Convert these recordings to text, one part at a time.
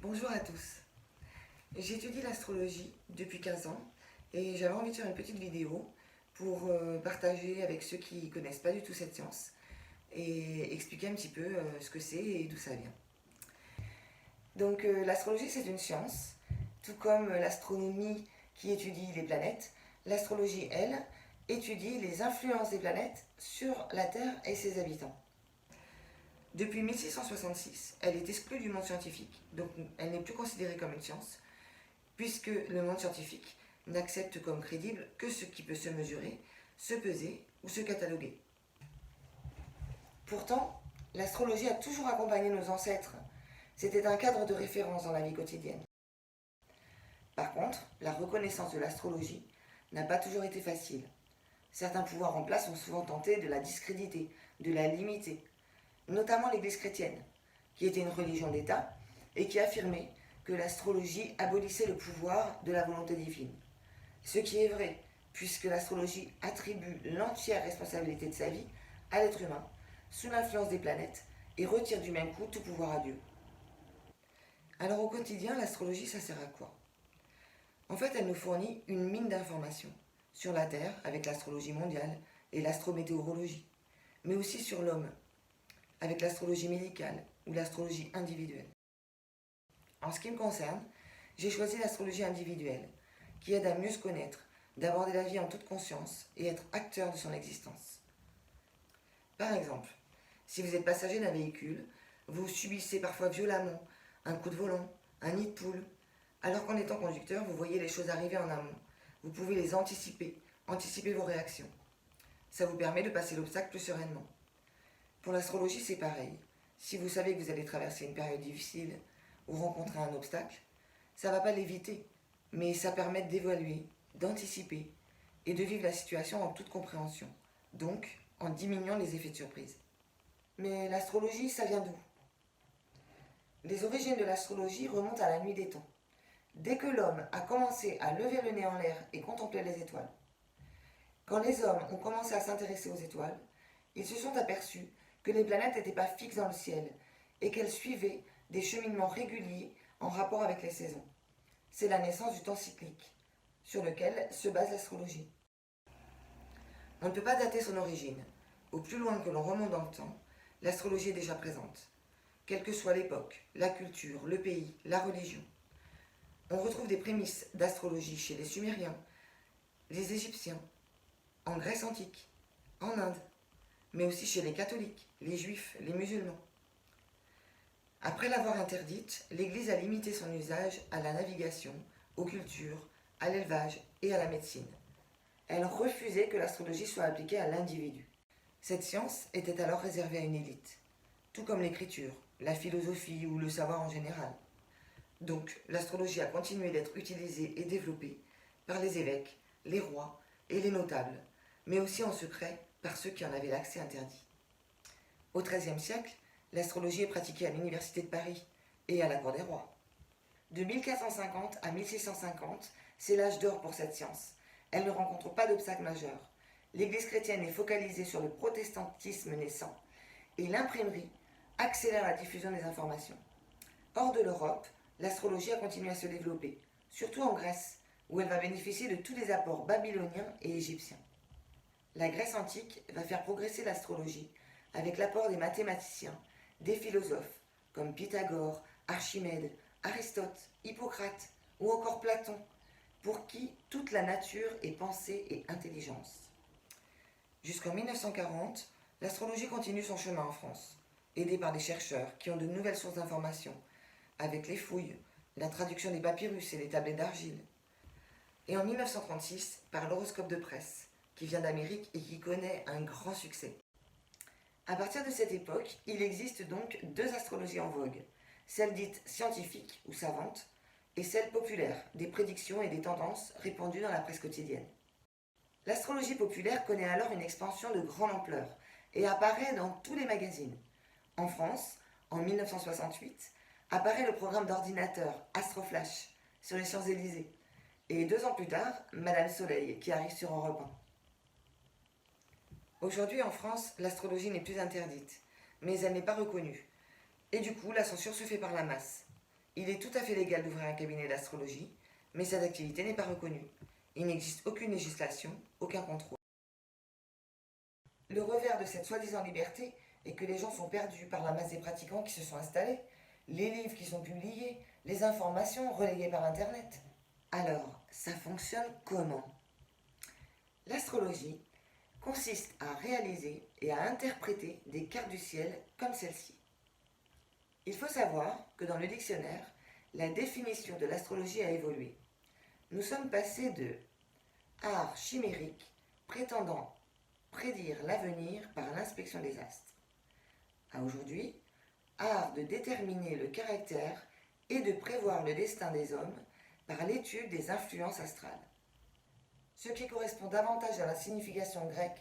Bonjour à tous. J'étudie l'astrologie depuis 15 ans et j'avais envie de faire une petite vidéo pour partager avec ceux qui ne connaissent pas du tout cette science et expliquer un petit peu ce que c'est et d'où ça vient. Donc l'astrologie c'est une science, tout comme l'astronomie qui étudie les planètes. L'astrologie, elle, étudie les influences des planètes sur la Terre et ses habitants. Depuis 1666, elle est exclue du monde scientifique, donc elle n'est plus considérée comme une science, puisque le monde scientifique n'accepte comme crédible que ce qui peut se mesurer, se peser ou se cataloguer. Pourtant, l'astrologie a toujours accompagné nos ancêtres. C'était un cadre de référence dans la vie quotidienne. Par contre, la reconnaissance de l'astrologie n'a pas toujours été facile. Certains pouvoirs en place ont souvent tenté de la discréditer, de la limiter, notamment l'Église chrétienne, qui était une religion d'État et qui affirmait que l'astrologie abolissait le pouvoir de la volonté divine. Ce qui est vrai, puisque l'astrologie attribue l'entière responsabilité de sa vie à l'être humain, sous l'influence des planètes, et retire du même coup tout pouvoir à Dieu. Alors au quotidien, l'astrologie, ça sert à quoi? En fait, elle nous fournit une mine d'informations sur la Terre, avec l'astrologie mondiale et l'astrométéorologie, mais aussi sur l'homme, avec l'astrologie médicale ou l'astrologie individuelle. En ce qui me concerne, j'ai choisi l'astrologie individuelle, qui aide à mieux se connaître, d'aborder la vie en toute conscience et être acteur de son existence. Par exemple, si vous êtes passager d'un véhicule, vous subissez parfois violemment un coup de volant, un nid de poule, alors qu'en étant conducteur, vous voyez les choses arriver en amont. Vous pouvez les anticiper vos réactions. Ça vous permet de passer l'obstacle plus sereinement. Pour l'astrologie, c'est pareil. Si vous savez que vous allez traverser une période difficile ou rencontrer un obstacle, ça ne va pas l'éviter, mais ça permet d'évaluer, d'anticiper et de vivre la situation en toute compréhension, donc en diminuant les effets de surprise. Mais l'astrologie, ça vient d'où? Les origines de l'astrologie remontent à la nuit des temps, dès que l'homme a commencé à lever le nez en l'air et contempler les étoiles. Quand les hommes ont commencé à s'intéresser aux étoiles, ils se sont aperçus que les planètes n'étaient pas fixes dans le ciel et qu'elles suivaient des cheminements réguliers en rapport avec les saisons. C'est la naissance du temps cyclique, sur lequel se base l'astrologie. On ne peut pas dater son origine. Au plus loin que l'on remonte dans le temps, l'astrologie est déjà présente. Quelle que soit l'époque, la culture, le pays, la religion. On retrouve des prémices d'astrologie chez les Sumériens, les Égyptiens, en Grèce antique, en Inde, mais aussi chez les catholiques, les juifs, les musulmans. Après l'avoir interdite, l'Église a limité son usage à la navigation, aux cultures, à l'élevage et à la médecine. Elle refusait que l'astrologie soit appliquée à l'individu. Cette science était alors réservée à une élite, tout comme l'écriture, la philosophie ou le savoir en général. Donc l'astrologie a continué d'être utilisée et développée par les évêques, les rois et les notables, mais aussi en secret par ceux qui en avaient l'accès interdit. Au XIIIe siècle, l'astrologie est pratiquée à l'Université de Paris et à la Cour des rois. De 1450 à 1650, c'est l'âge d'or pour cette science. Elle ne rencontre pas d'obstacles majeurs. L'Église chrétienne est focalisée sur le protestantisme naissant et l'imprimerie accélère la diffusion des informations. Hors de l'Europe, l'astrologie a continué à se développer, surtout en Grèce, où elle va bénéficier de tous les apports babyloniens et égyptiens. La Grèce antique va faire progresser l'astrologie avec l'apport des mathématiciens, des philosophes comme Pythagore, Archimède, Aristote, Hippocrate ou encore Platon, pour qui toute la nature est pensée et intelligence. Jusqu'en 1940, l'astrologie continue son chemin en France, aidée par des chercheurs qui ont de nouvelles sources d'informations, avec les fouilles, la traduction des papyrus et les tablettes d'argile. Et en 1936, par l'horoscope de presse, qui vient d'Amérique et qui connaît un grand succès. À partir de cette époque, il existe donc deux astrologies en vogue, celle dite scientifique ou savante, et celle populaire, des prédictions et des tendances répandues dans la presse quotidienne. L'astrologie populaire connaît alors une expansion de grande ampleur et apparaît dans tous les magazines. En France, en 1968, apparaît le programme d'ordinateur Astroflash sur les Champs-Élysées, et 2 ans plus tard, Madame Soleil qui arrive sur Europe 1. Aujourd'hui en France, l'astrologie n'est plus interdite, mais elle n'est pas reconnue. Et du coup, la censure se fait par la masse. Il est tout à fait légal d'ouvrir un cabinet d'astrologie, mais cette activité n'est pas reconnue. Il n'existe aucune législation, aucun contrôle. Le revers de cette soi-disant liberté est que les gens sont perdus par la masse des pratiquants qui se sont installés, les livres qui sont publiés, les informations relayées par Internet. Alors, ça fonctionne comment? L'astrologie consiste à réaliser et à interpréter des cartes du ciel comme celle-ci. Il faut savoir que dans le dictionnaire, la définition de l'astrologie a évolué. Nous sommes passés de art chimérique prétendant prédire l'avenir par l'inspection des astres à aujourd'hui, art de déterminer le caractère et de prévoir le destin des hommes par l'étude des influences astrales. Ce qui correspond davantage à la signification grecque.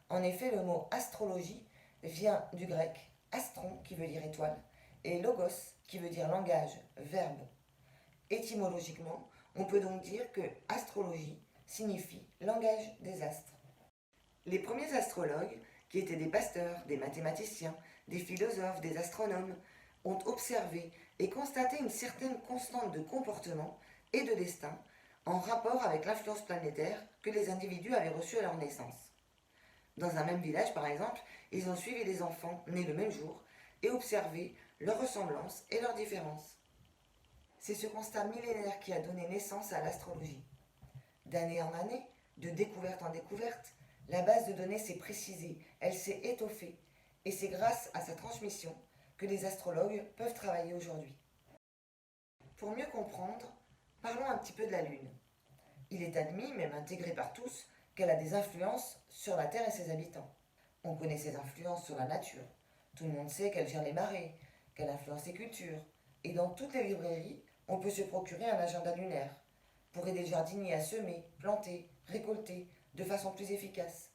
En effet, le mot astrologie vient du grec astron qui veut dire étoile et logos qui veut dire langage, verbe. Étymologiquement, on peut donc dire que astrologie signifie langage des astres. Les premiers astrologues, qui étaient des pasteurs, des mathématiciens, des philosophes, des astronomes, ont observé et constaté une certaine constante de comportement et de destin en rapport avec l'influence planétaire que les individus avaient reçue à leur naissance. Dans un même village, par exemple, ils ont suivi des enfants nés le même jour et observé leurs ressemblances et leurs différences. C'est ce constat millénaire qui a donné naissance à l'astrologie. D'année en année, de découverte en découverte, la base de données s'est précisée, elle s'est étoffée, et c'est grâce à sa transmission que les astrologues peuvent travailler aujourd'hui. Pour mieux comprendre, parlons un petit peu de la Lune. Il est admis, même intégré par tous, qu'elle a des influences sur la Terre et ses habitants. On connaît ses influences sur la nature. Tout le monde sait qu'elle gère les marées, qu'elle influence les cultures. Et dans toutes les librairies, on peut se procurer un agenda lunaire pour aider le jardinier à semer, planter, récolter de façon plus efficace.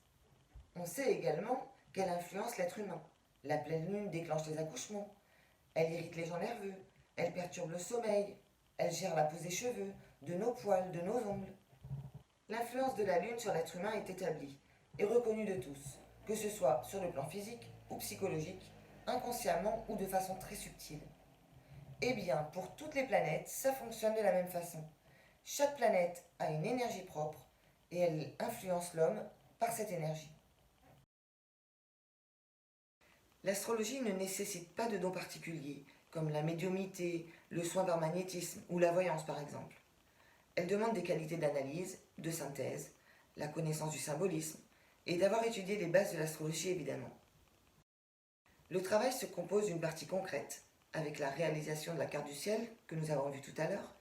On sait également qu'elle influence l'être humain. La pleine lune déclenche les accouchements. Elle irrite les gens nerveux. Elle perturbe le sommeil. Elle gère la pousse des cheveux, de nos poils, de nos ongles. L'influence de la lune sur l'être humain est établie et reconnue de tous, que ce soit sur le plan physique ou psychologique, inconsciemment ou de façon très subtile. Eh bien, pour toutes les planètes, ça fonctionne de la même façon. Chaque planète a une énergie propre et elle influence l'homme par cette énergie. L'astrologie ne nécessite pas de dons particuliers, comme la médiumnité, le soin par magnétisme ou la voyance par exemple. Elle demande des qualités d'analyse, de synthèse, la connaissance du symbolisme et d'avoir étudié les bases de l'astrologie évidemment. Le travail se compose d'une partie concrète, avec la réalisation de la carte du ciel que nous avons vue tout à l'heure,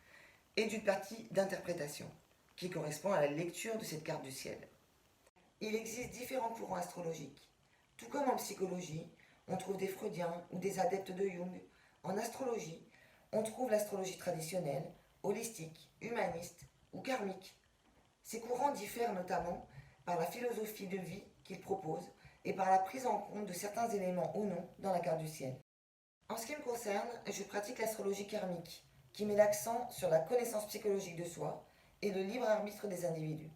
et d'une partie d'interprétation, qui correspond à la lecture de cette carte du ciel. Il existe différents courants astrologiques. Tout comme en psychologie, on trouve des freudiens ou des adeptes de Jung. En astrologie, on trouve l'astrologie traditionnelle, holistique, humaniste ou karmique. Ces courants diffèrent notamment par la philosophie de vie qu'ils proposent et par la prise en compte de certains éléments ou non dans la carte du ciel. En ce qui me concerne, je pratique l'astrologie karmique, qui met l'accent sur la connaissance psychologique de soi et le libre arbitre des individus.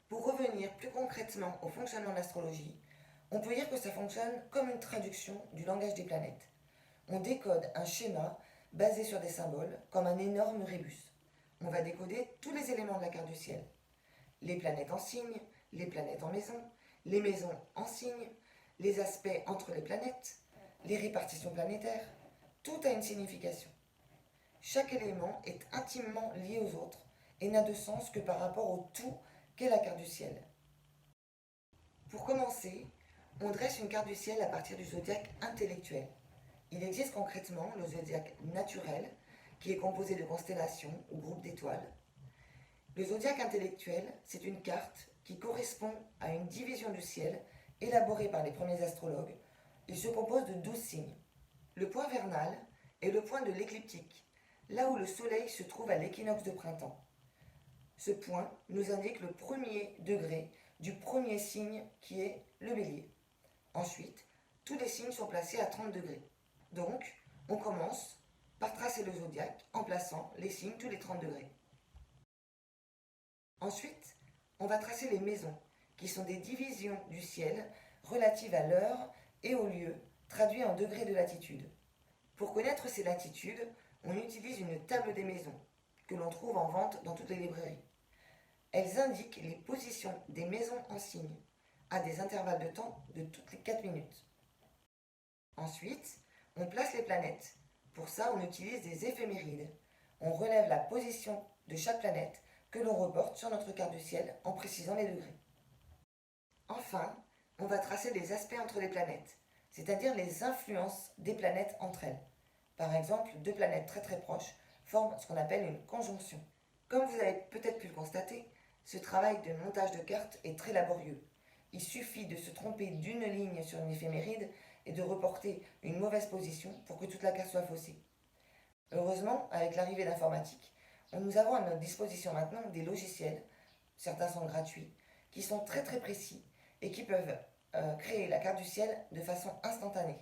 Pour revenir plus concrètement au fonctionnement de l'astrologie, on peut dire que ça fonctionne comme une traduction du langage des planètes. On décode un schéma basé sur des symboles, comme un énorme rébus. On va décoder tous les éléments de la carte du ciel. Les planètes en signes, les planètes en maisons, les maisons en signes, les aspects entre les planètes, les répartitions planétaires, tout a une signification. Chaque élément est intimement lié aux autres et n'a de sens que par rapport au tout qu'est la carte du ciel. Pour commencer, on dresse une carte du ciel à partir du zodiaque intellectuel. Il existe concrètement le zodiaque naturel, qui est composé de constellations ou groupes d'étoiles. Le zodiaque intellectuel, c'est une carte qui correspond à une division du ciel élaborée par les premiers astrologues. Il se compose de 12 signes. Le point vernal est le point de l'écliptique, là où le soleil se trouve à l'équinoxe de printemps. Ce point nous indique le premier degré du premier signe qui est le bélier. Ensuite, tous les signes sont placés à 30 degrés. Donc, on commence par tracer le zodiaque en plaçant les signes tous les 30 degrés. Ensuite, on va tracer les maisons, qui sont des divisions du ciel relatives à l'heure et au lieu, traduits en degrés de latitude. Pour connaître ces latitudes, on utilise une table des maisons que l'on trouve en vente dans toutes les librairies. Elles indiquent les positions des maisons en signe à des intervalles de temps de toutes les 4 minutes. Ensuite, on place les planètes. Pour ça, on utilise des éphémérides. On relève la position de chaque planète que l'on reporte sur notre carte du ciel en précisant les degrés. Enfin, on va tracer les aspects entre les planètes, c'est-à-dire les influences des planètes entre elles. Par exemple, deux planètes très très proches forment ce qu'on appelle une conjonction. Comme vous avez peut-être pu le constater, ce travail de montage de cartes est très laborieux. Il suffit de se tromper d'une ligne sur une éphéméride et de reporter une mauvaise position pour que toute la carte soit faussée. Heureusement, avec l'arrivée d'informatique, nous avons à notre disposition maintenant des logiciels, certains sont gratuits, qui sont très très précis et qui peuvent créer la carte du ciel de façon instantanée.